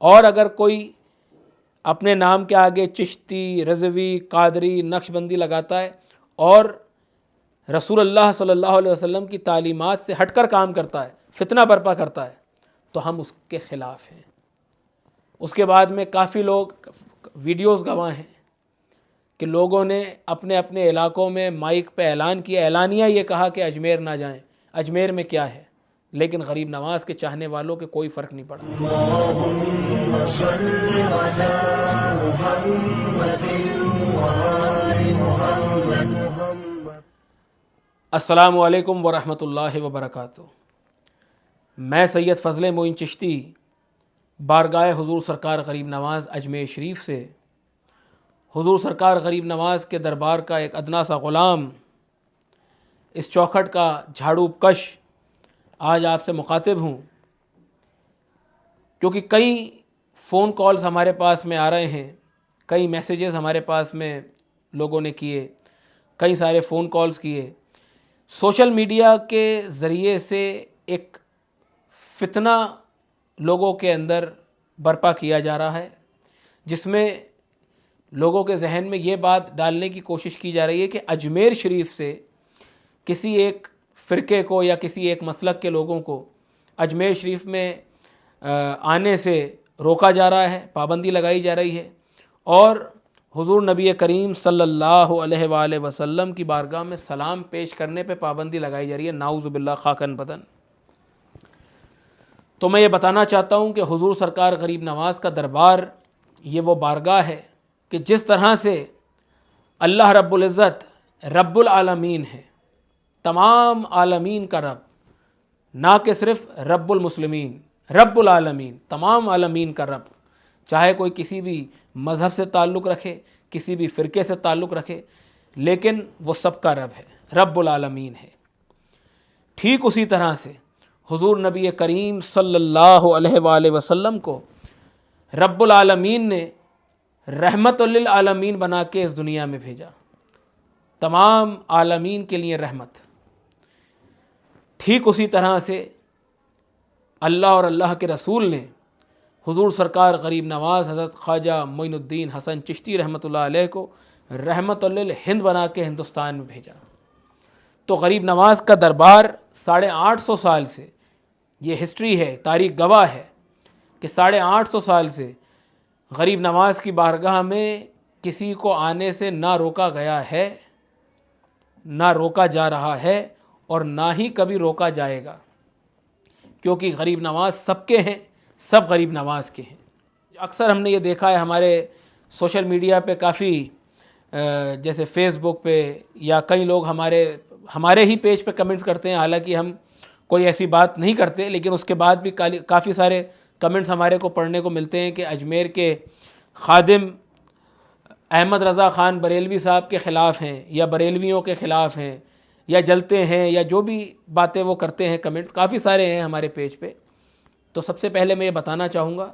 اور اگر کوئی اپنے نام کے آگے چشتی، رضوی، قادری، نقشبندی لگاتا ہے اور رسول اللہ صلی اللہ علیہ وسلم کی تعلیمات سے ہٹ کر کام کرتا ہے، فتنہ برپا کرتا ہے، تو ہم اس کے خلاف ہیں۔ اس کے بعد میں کافی لوگ ویڈیوز گواہ ہیں کہ لوگوں نے اپنے اپنے علاقوں میں مائک پہ اعلان کیا، اعلانیہ یہ کہا کہ اجمیر نہ جائیں، اجمیر میں کیا ہے، لیکن غریب نواز کے چاہنے والوں کے کوئی فرق نہیں پڑا۔ اللهم صل على محمد وآل محمد۔ السلام علیکم ورحمۃ اللہ وبرکاتہ۔ میں سید فضل معین چشتی بارگاہ حضور سرکار غریب نواز اجمیر شریف سے، حضور سرکار غریب نواز کے دربار کا ایک ادنا سا غلام، اس چوکھٹ کا جھاڑو کش آج آپ سے مخاطب ہوں، کیونکہ کئی فون کالز ہمارے پاس میں آ رہے ہیں، کئی میسیجز ہمارے پاس میں لوگوں نے کیے، کئی سارے فون کالز کیے۔ سوشل میڈیا کے ذریعے سے ایک فتنہ لوگوں کے اندر برپا کیا جا رہا ہے، جس میں لوگوں کے ذہن میں یہ بات ڈالنے کی کوشش کی جا رہی ہے کہ اجمیر شریف سے کسی ایک فرقے کو یا کسی ایک مسلک کے لوگوں کو اجمیر شریف میں آنے سے روکا جا رہا ہے، پابندی لگائی جا رہی ہے، اور حضور نبی کریم صلی اللہ علیہ وآلہ وسلم کی بارگاہ میں سلام پیش کرنے پہ پابندی لگائی جا رہی ہے، نعوذ باللہ خاکن بدن۔ تو میں یہ بتانا چاہتا ہوں کہ حضور سرکار غریب نواز کا دربار یہ وہ بارگاہ ہے کہ جس طرح سے اللہ رب العزت رب العالمین ہے، تمام عالمین کا رب، نہ کہ صرف رب المسلمین، رب العالمین، تمام عالمین کا رب، چاہے کوئی کسی بھی مذہب سے تعلق رکھے، کسی بھی فرقے سے تعلق رکھے، لیکن وہ سب کا رب ہے، رب العالمین ہے۔ ٹھیک اسی طرح سے حضور نبی کریم صلی اللہ علیہ وآلہ وسلم کو رب العالمین نے رحمت للعالمین بنا کے اس دنیا میں بھیجا، تمام عالمین کے لیے رحمت۔ ٹھیک اسی طرح سے اللہ اور اللہ کے رسول نے حضور سرکار غریب نواز حضرت خواجہ معین الدین حسن چشتی رحمۃ اللہ علیہ کو رحمت للہند بنا کے ہندوستان میں بھیجا۔ تو غریب نواز کا دربار 850 سال سے، یہ ہسٹری ہے، تاریخ گواہ ہے کہ 850 سال سے غریب نواز کی بارگاہ میں کسی کو آنے سے نہ روکا گیا ہے، نہ روکا جا رہا ہے، اور نہ ہی کبھی روکا جائے گا، کیونکہ غریب نواز سب کے ہیں، سب غریب نواز کے ہیں۔ اکثر ہم نے یہ دیکھا ہے ہمارے سوشل میڈیا پہ، کافی جیسے فیس بک پہ، یا کئی لوگ ہمارے ہی پیج پہ کمنٹس کرتے ہیں، حالانکہ ہم کوئی ایسی بات نہیں کرتے، لیکن اس کے بعد بھی کافی سارے کمنٹس ہمارے کو پڑھنے کو ملتے ہیں کہ اجمیر کے خادم احمد رضا خان بریلوی صاحب کے خلاف ہیں، یا بریلویوں کے خلاف ہیں، یا جلتے ہیں، یا جو بھی باتیں وہ کرتے ہیں، کمنٹس کافی سارے ہیں ہمارے پیج پہ۔ تو سب سے پہلے میں یہ بتانا چاہوں گا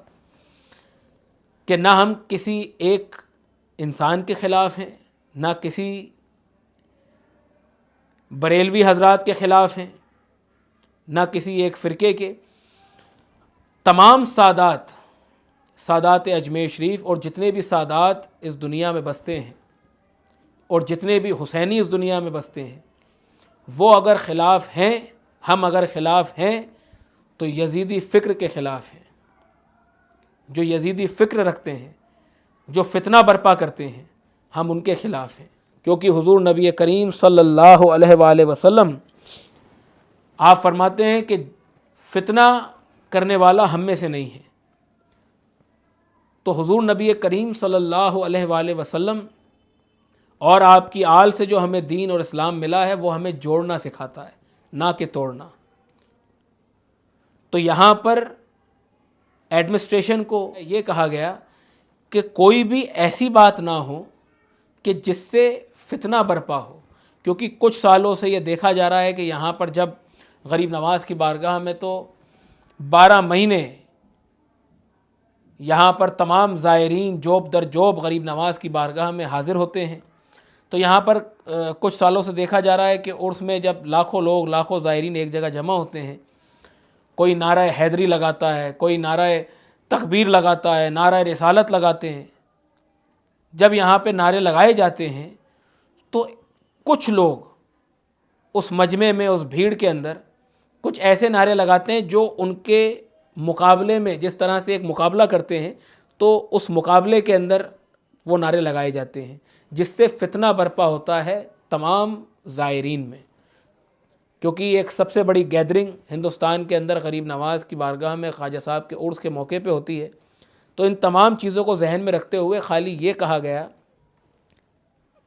کہ نہ ہم کسی ایک انسان کے خلاف ہیں، نہ کسی بریلوی حضرات کے خلاف ہیں، نہ کسی ایک فرقے کے۔ تمام سادات اجمیر شریف اور جتنے بھی سادات اس دنیا میں بستے ہیں، اور جتنے بھی حسینی اس دنیا میں بستے ہیں، وہ اگر خلاف ہیں، ہم اگر خلاف ہیں، تو یزیدی فکر کے خلاف ہیں، جو یزیدی فکر رکھتے ہیں، جو فتنہ برپا کرتے ہیں، ہم ان کے خلاف ہیں۔ کیونکہ حضور نبی کریم صلی اللہ علیہ وآلہ وسلم آپ فرماتے ہیں کہ فتنہ کرنے والا ہم میں سے نہیں ہے۔ تو حضور نبی کریم صلی اللہ علیہ وآلہ وسلم اور آپ کی آل سے جو ہمیں دین اور اسلام ملا ہے، وہ ہمیں جوڑنا سکھاتا ہے، نہ کہ توڑنا۔ تو یہاں پر ایڈمنسٹریشن کو یہ کہا گیا کہ کوئی بھی ایسی بات نہ ہو کہ جس سے فتنہ برپا ہو، کیونکہ کچھ سالوں سے یہ دیکھا جا رہا ہے کہ یہاں پر جب غریب نواز کی بارگاہ میں تو 12 مہینے یہاں پر تمام زائرین جوب در جوب غریب نواز کی بارگاہ میں حاضر ہوتے ہیں، تو یہاں پر کچھ سالوں سے دیکھا جا رہا ہے کہ عرس میں جب لاکھوں لوگ، لاکھوں زائرین ایک جگہ جمع ہوتے ہیں، کوئی نعرہ حیدری لگاتا ہے، کوئی نعرہ تکبیر لگاتا ہے، نعرہ رسالت لگاتے ہیں. جب یہاں پہ نعرے لگائے جاتے ہیں تو کچھ لوگ اس مجمع میں، اس بھیڑ کے اندر کچھ ایسے نعرے لگاتے ہیں جو ان کے مقابلے میں جس طرح سے ایک مقابلہ کرتے ہیں تو اس مقابلے کے اندر وہ نعرے لگائے جاتے ہیں، جس سے فتنہ برپا ہوتا ہے تمام زائرین میں. کیونکہ ایک سب سے بڑی گیدرنگ ہندوستان کے اندر غریب نواز کی بارگاہ میں خواجہ صاحب کے عرس کے موقع پہ ہوتی ہے. تو ان تمام چیزوں کو ذہن میں رکھتے ہوئے خالی یہ کہا گیا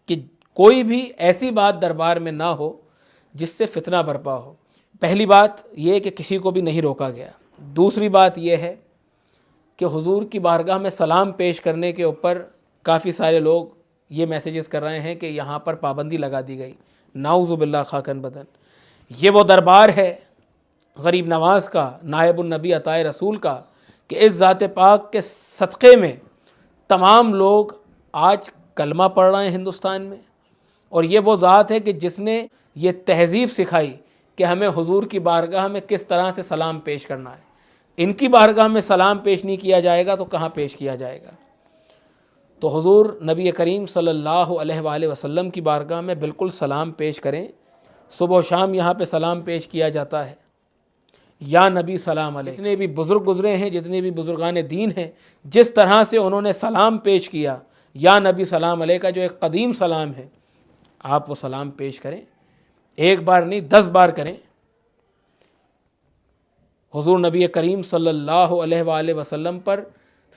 کہ کوئی بھی ایسی بات دربار میں نہ ہو جس سے فتنہ برپا ہو. پہلی بات یہ کہ کسی کو بھی نہیں روکا گیا. دوسری بات یہ ہے کہ حضور کی بارگاہ میں سلام پیش کرنے کے اوپر کافی سارے لوگ یہ میسیجز کر رہے ہیں کہ یہاں پر پابندی لگا دی گئی. نعوذ باللہ خاکن بدن. یہ وہ دربار ہے غریب نواز کا، نائب النبی عطائے رسول کا، کہ اس ذات پاک کے صدقے میں تمام لوگ آج کلمہ پڑھ رہے ہیں ہندوستان میں. اور یہ وہ ذات ہے کہ جس نے یہ تہذیب سکھائی کہ ہمیں حضور کی بارگاہ میں کس طرح سے سلام پیش کرنا ہے. ان کی بارگاہ میں سلام پیش نہیں کیا جائے گا تو کہاں پیش کیا جائے گا؟ تو حضور نبی کریم صلی اللہ علیہ وآلہ وسلم کی بارگاہ میں بالکل سلام پیش کریں. صبح و شام یہاں پہ سلام پیش کیا جاتا ہے، یا نبی سلام علیہ. جتنے بھی بزرگ گزرے ہیں، جتنے بھی بزرگان دین ہیں، جس طرح سے انہوں نے سلام پیش کیا یا نبی سلام علیہ کا جو ایک قدیم سلام ہے، آپ وہ سلام پیش کریں. ایک بار نہیں 10 بار کریں. حضور نبی کریم صلی اللہ علیہ وآلہ وسلم پر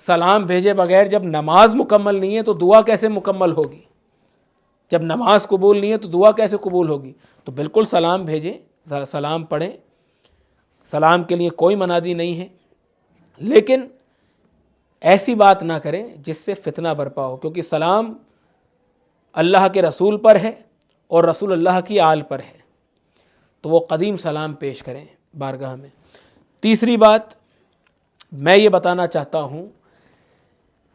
سلام بھیجے بغیر جب نماز مکمل نہیں ہے تو دعا کیسے مکمل ہوگی؟ جب نماز قبول نہیں ہے تو دعا کیسے قبول ہوگی؟ تو بالکل سلام بھیجیں، سلام پڑھیں. سلام کے لیے کوئی منادی نہیں ہے، لیکن ایسی بات نہ کریں جس سے فتنہ برپا ہو، کیونکہ سلام اللہ کے رسول پر ہے اور رسول اللہ کی آل پر ہے. تو وہ قدیم سلام پیش کریں بارگاہ میں. تیسری بات میں یہ بتانا چاہتا ہوں،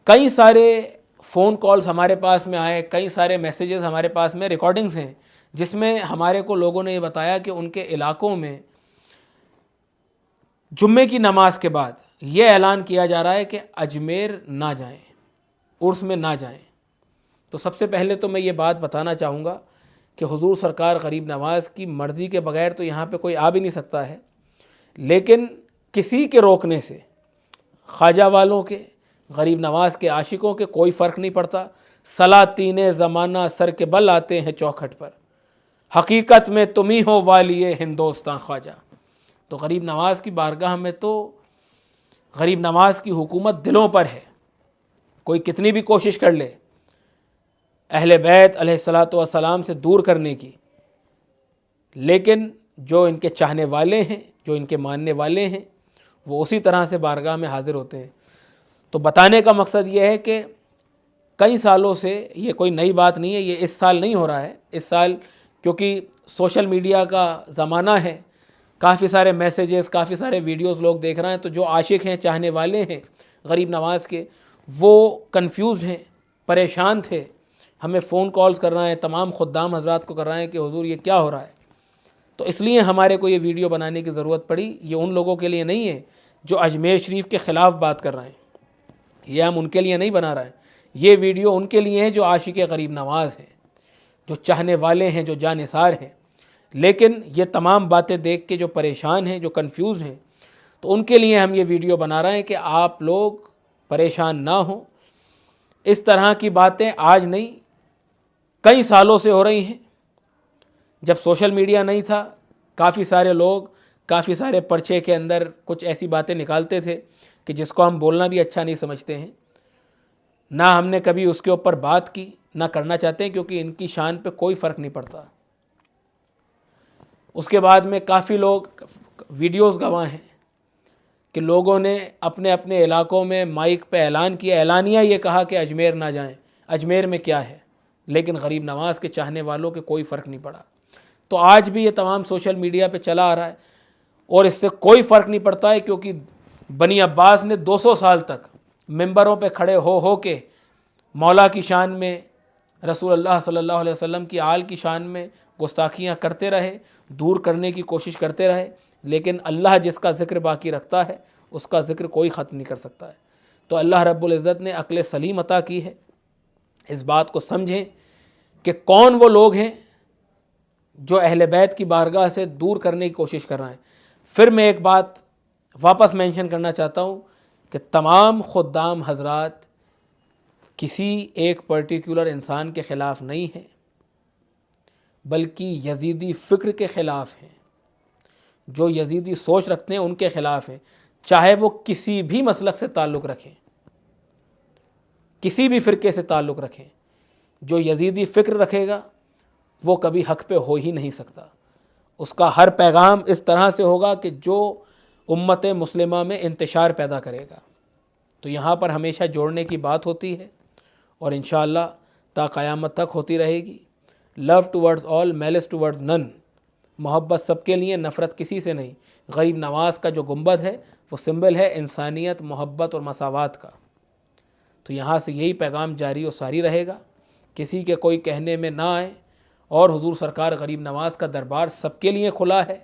کئی سارے فون کالز ہمارے پاس میں آئے، کئی سارے میسیجز ہمارے پاس میں، ریکارڈنگز ہیں جس میں ہمارے کو لوگوں نے یہ بتایا کہ ان کے علاقوں میں جمعے کی نماز کے بعد یہ اعلان کیا جا رہا ہے کہ اجمیر نہ جائیں، عرس میں نہ جائیں. تو سب سے پہلے تو میں یہ بات بتانا چاہوں گا کہ حضور سرکار غریب نواز کی مرضی کے بغیر تو یہاں پہ کوئی آ بھی نہیں سکتا ہے، لیکن کسی کے روکنے سے خواجہ والوں کے، غریب نواز کے عاشقوں کے کوئی فرق نہیں پڑتا. سلاطین زمانہ سر کے بل آتے ہیں چوکھٹ پر، حقیقت میں تم ہی ہو والی ہندوستان خواجہ. تو غریب نواز کی بارگاہ میں تو غریب نواز کی حکومت دلوں پر ہے. کوئی کتنی بھی کوشش کر لے اہل بیت علیہ الصلاۃ والسلام سے دور کرنے کی، لیکن جو ان کے چاہنے والے ہیں، جو ان کے ماننے والے ہیں، وہ اسی طرح سے بارگاہ میں حاضر ہوتے ہیں. تو بتانے کا مقصد یہ ہے کہ کئی سالوں سے یہ کوئی نئی بات نہیں ہے، یہ اس سال نہیں ہو رہا ہے. اس سال کیونکہ سوشل میڈیا کا زمانہ ہے، کافی سارے میسیجز، کافی سارے ویڈیوز لوگ دیکھ رہے ہیں، تو جو عاشق ہیں، چاہنے والے ہیں غریب نواز کے، وہ کنفیوز ہیں، پریشان تھے. ہمیں فون کالز کر رہے ہیں، تمام خدام حضرات کو کر رہے ہیں کہ حضور یہ کیا ہو رہا ہے. تو اس لیے ہمارے کو یہ ویڈیو بنانے کی ضرورت پڑی. یہ ان لوگوں کے لیے نہیں ہے جو اجمیر شریف کے خلاف بات کر رہے ہیں، یہ ہم ان کے لیے نہیں بنا رہے ہیں. یہ ویڈیو ان کے لیے ہے جو عاشق غریب نواز ہیں، جو چاہنے والے ہیں، جو جانثار ہیں. لیکن یہ تمام باتیں دیکھ کے جو پریشان ہیں، جو کنفیوز ہیں، تو ان کے لیے ہم یہ ویڈیو بنا رہے ہیں کہ آپ لوگ پریشان نہ ہوں. اس طرح کی باتیں آج نہیں، کئی سالوں سے ہو رہی ہیں. جب سوشل میڈیا نہیں تھا، کافی سارے لوگ کافی سارے پرچے کے اندر کچھ ایسی باتیں نکالتے تھے کہ جس کو ہم بولنا بھی اچھا نہیں سمجھتے ہیں. نہ ہم نے کبھی اس کے اوپر بات کی، نہ کرنا چاہتے ہیں، کیونکہ ان کی شان پہ کوئی فرق نہیں پڑتا. اس کے بعد میں کافی لوگ ویڈیوز گواہ ہیں کہ لوگوں نے اپنے اپنے علاقوں میں مائک پہ اعلان کیا، اعلانیہ یہ کہا کہ اجمیر نہ جائیں. اجمیر میں کیا ہے؟ لیکن غریب نواز کے چاہنے والوں کے کوئی فرق نہیں پڑا. تو آج بھی یہ تمام سوشل میڈیا پہ چلا آ رہا ہے اور اس سے کوئی فرق نہیں پڑتا ہے، کیونکہ بنی عباس نے 200 سال تک ممبروں پہ کھڑے ہو کے مولا کی شان میں، رسول اللہ صلی اللہ علیہ وسلم کی آل کی شان میں گستاخیاں کرتے رہے، دور کرنے کی کوشش کرتے رہے. لیکن اللہ جس کا ذکر باقی رکھتا ہے اس کا ذکر کوئی ختم نہیں کر سکتا ہے۔ تو اللہ رب العزت نے عقل سلیم عطا کی ہے۔ اس بات کو سمجھیں کہ کون وہ لوگ ہیں جو اہل بیت کی بارگاہ سے دور کرنے کی کوشش کر رہے ہیں۔ پھر میں ایک بات واپس مینشن کرنا چاہتا ہوں کہ تمام خدام حضرات کسی ایک پرٹیکولر انسان کے خلاف نہیں ہیں، بلکہ یزیدی فکر کے خلاف ہیں۔ جو یزیدی سوچ رکھتے ہیں ان کے خلاف ہیں، چاہے وہ کسی بھی مسلک سے تعلق رکھیں، کسی بھی فرقے سے تعلق رکھیں۔ جو یزیدی فکر رکھے گا وہ کبھی حق پہ ہو ہی نہیں سکتا۔ اس کا ہر پیغام اس طرح سے ہوگا کہ جو امت مسلمہ میں انتشار پیدا کرے گا۔ تو یہاں پر ہمیشہ جوڑنے کی بات ہوتی ہے، اور انشاءاللہ تا قیامت تک ہوتی رہے گی۔ لو ٹورڈز آل، میلس ٹورڈز نن، محبت سب کے لیے، نفرت کسی سے نہیں۔ غریب نواز کا جو گنبد ہے وہ سمبل ہے انسانیت، محبت اور مساوات کا۔ تو یہاں سے یہی پیغام جاری و ساری رہے گا، کسی کے کوئی کہنے میں نہ آئے۔ اور حضور سرکار غریب نواز کا دربار سب کے لیے کھلا ہے،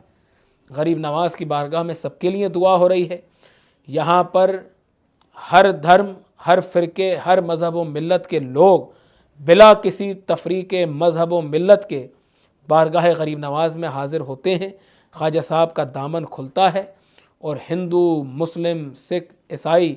غریب نواز کی بارگاہ میں سب کے لیے دعا ہو رہی ہے۔ یہاں پر ہر دھرم، ہر فرقے، ہر مذہب و ملت کے لوگ بلا کسی تفریق مذہب و ملت کے بارگاہ غریب نواز میں حاضر ہوتے ہیں۔ خواجہ صاحب کا دامن کھلتا ہے، اور ہندو، مسلم، سکھ، عیسائی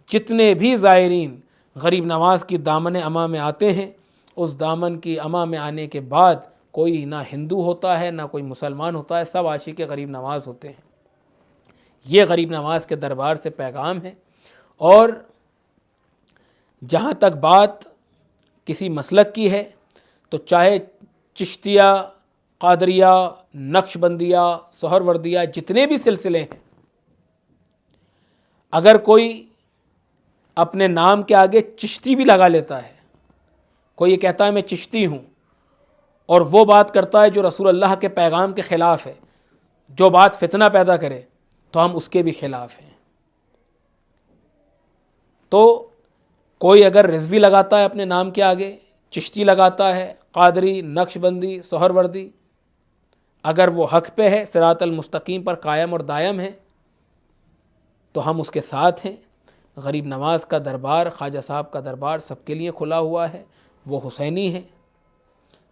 جتنے بھی زائرین غریب نواز کی دامن اما میں آتے ہیں، اس دامن کی اما میں آنے کے بعد کوئی نہ ہندو ہوتا ہے نہ کوئی مسلمان ہوتا ہے، سب عاشق غریب نواز ہوتے ہیں۔ یہ غریب نواز کے دربار سے پیغام ہے۔ اور جہاں تک بات کسی مسلک کی ہے، تو چاہے چشتیہ، قادریہ، نقش بندیہ، سہروردیہ، جتنے بھی سلسلے ہیں، اگر کوئی اپنے نام کے آگے چشتی بھی لگا لیتا ہے، کوئی یہ کہتا ہے میں چشتی ہوں، اور وہ بات کرتا ہے جو رسول اللہ کے پیغام کے خلاف ہے، جو بات فتنہ پیدا کرے، تو ہم اس کے بھی خلاف ہیں۔ تو کوئی اگر رضوی لگاتا ہے اپنے نام کے آگے، چشتی لگاتا ہے، قادری، نقش بندی، سہروردی، اگر وہ حق پہ ہے، صراط المستقیم پر قائم اور دائم ہے، تو ہم اس کے ساتھ ہیں۔ غریب نواز کا دربار، خواجہ صاحب کا دربار سب کے لیے کھلا ہوا ہے۔ وہ حسینی ہے۔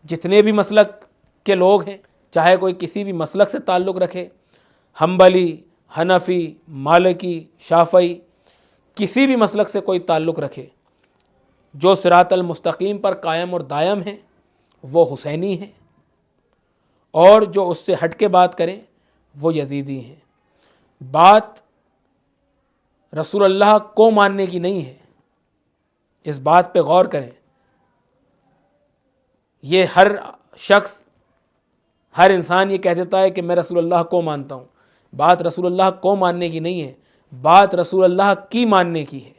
جتنے بھی مسلک کے لوگ ہیں، چاہے کوئی کسی بھی مسلک سے تعلق رکھے، حنبلی، حنفی، مالکی، شافعی، کسی بھی مسلک سے کوئی تعلق رکھے، جو صراط المستقیم پر قائم اور دائم ہیں وہ حسینی ہیں، اور جو اس سے ہٹ کے بات کریں وہ یزیدی ہیں۔ بات رسول اللہ کو ماننے کی نہیں ہے، اس بات پہ غور کریں۔ یہ ہر شخص، ہر انسان یہ کہہ دیتا ہے کہ میں رسول اللہ کو مانتا ہوں۔ بات رسول اللہ کو ماننے کی نہیں ہے، بات رسول اللہ کی ماننے کی ہے۔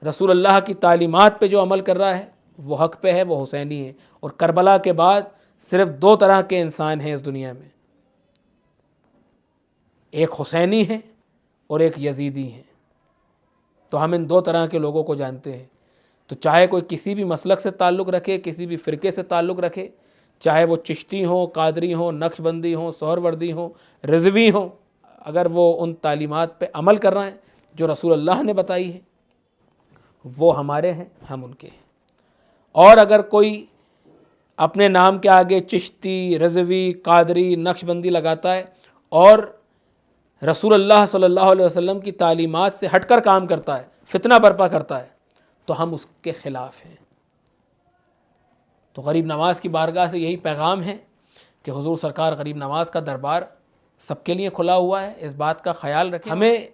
رسول اللہ کی تعلیمات پہ جو عمل کر رہا ہے وہ حق پہ ہے، وہ حسینی ہے۔ اور کربلا کے بعد صرف دو طرح کے انسان ہیں اس دنیا میں، ایک حسینی ہے اور ایک یزیدی ہے۔ تو ہم ان دو طرح کے لوگوں کو جانتے ہیں۔ تو چاہے کوئی کسی بھی مسلک سے تعلق رکھے، کسی بھی فرقے سے تعلق رکھے، چاہے وہ چشتی ہوں، قادری ہوں، نقش بندی ہوں، سہروردی ہوں، رضوی ہوں، اگر وہ ان تعلیمات پہ عمل کر رہے ہیں جو رسول اللہ نے بتائی ہے، وہ ہمارے ہیں، ہم ان کے ہیں۔ اور اگر کوئی اپنے نام کے آگے چشتی، رضوی، قادری، نقش بندی لگاتا ہے اور رسول اللہ صلی اللہ علیہ وسلم کی تعلیمات سے ہٹ کر کام کرتا ہے، فتنہ برپا کرتا ہے، تو ہم اس کے خلاف ہیں۔ تو غریب نواز کی بارگاہ سے یہی پیغام ہے کہ حضور سرکار غریب نواز کا دربار سب کے لیے کھلا ہوا ہے۔ اس بات کا خیال رکھیں، ہمیں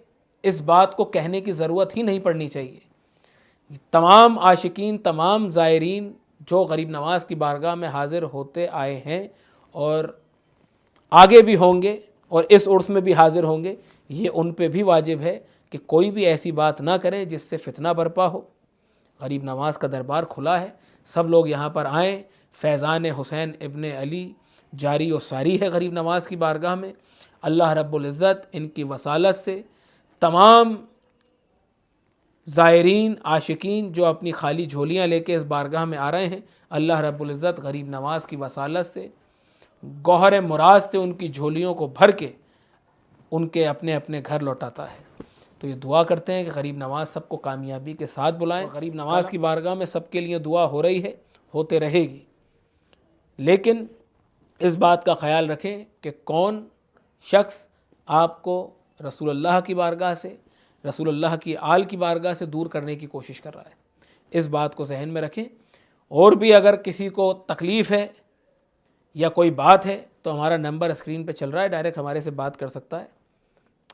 اس بات کو کہنے کی ضرورت ہی نہیں پڑنی چاہیے۔ تمام عاشقین، تمام زائرین جو غریب نواز کی بارگاہ میں حاضر ہوتے آئے ہیں اور آگے بھی ہوں گے اور اس عرس میں بھی حاضر ہوں گے، یہ ان پہ بھی واجب ہے کہ کوئی بھی ایسی بات نہ کرے جس سے فتنہ برپا ہو۔ غریب نواز کا دربار کھلا ہے، سب لوگ یہاں پر آئیں۔ فیضان حسین ابن علی جاری و ساری ہے غریب نواز کی بارگاہ میں۔ اللہ رب العزت ان کی وصالت سے تمام زائرین، عاشقین جو اپنی خالی جھولیاں لے کے اس بارگاہ میں آ رہے ہیں، اللہ رب العزت غریب نواز کی وصالت سے، گوہر مراد سے ان کی جھولیوں کو بھر کے ان کے اپنے اپنے گھر لوٹاتا ہے۔ تو یہ دعا کرتے ہیں کہ غریب نواز سب کو کامیابی کے ساتھ بلائیں۔ غریب نواز کی بارگاہ میں سب کے لیے دعا ہو رہی ہے، ہوتے رہے گی، لیکن اس بات کا خیال رکھیں کہ کون شخص آپ کو رسول اللہ کی بارگاہ سے، رسول اللہ کی آل کی بارگاہ سے دور کرنے کی کوشش کر رہا ہے۔ اس بات کو ذہن میں رکھیں۔ اور بھی اگر کسی کو تکلیف ہے یا کوئی بات ہے تو ہمارا نمبر اسکرین پہ چل رہا ہے، ڈائریکٹ ہمارے سے بات کر سکتا ہے۔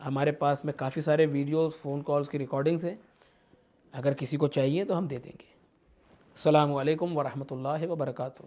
ہمارے پاس میں کافی سارے ویڈیوز، فون کالز کی ریکارڈنگز ہیں، اگر کسی کو چاہیے تو ہم دے دیں گے۔ السلام علیکم ورحمۃ اللہ وبرکاتہ۔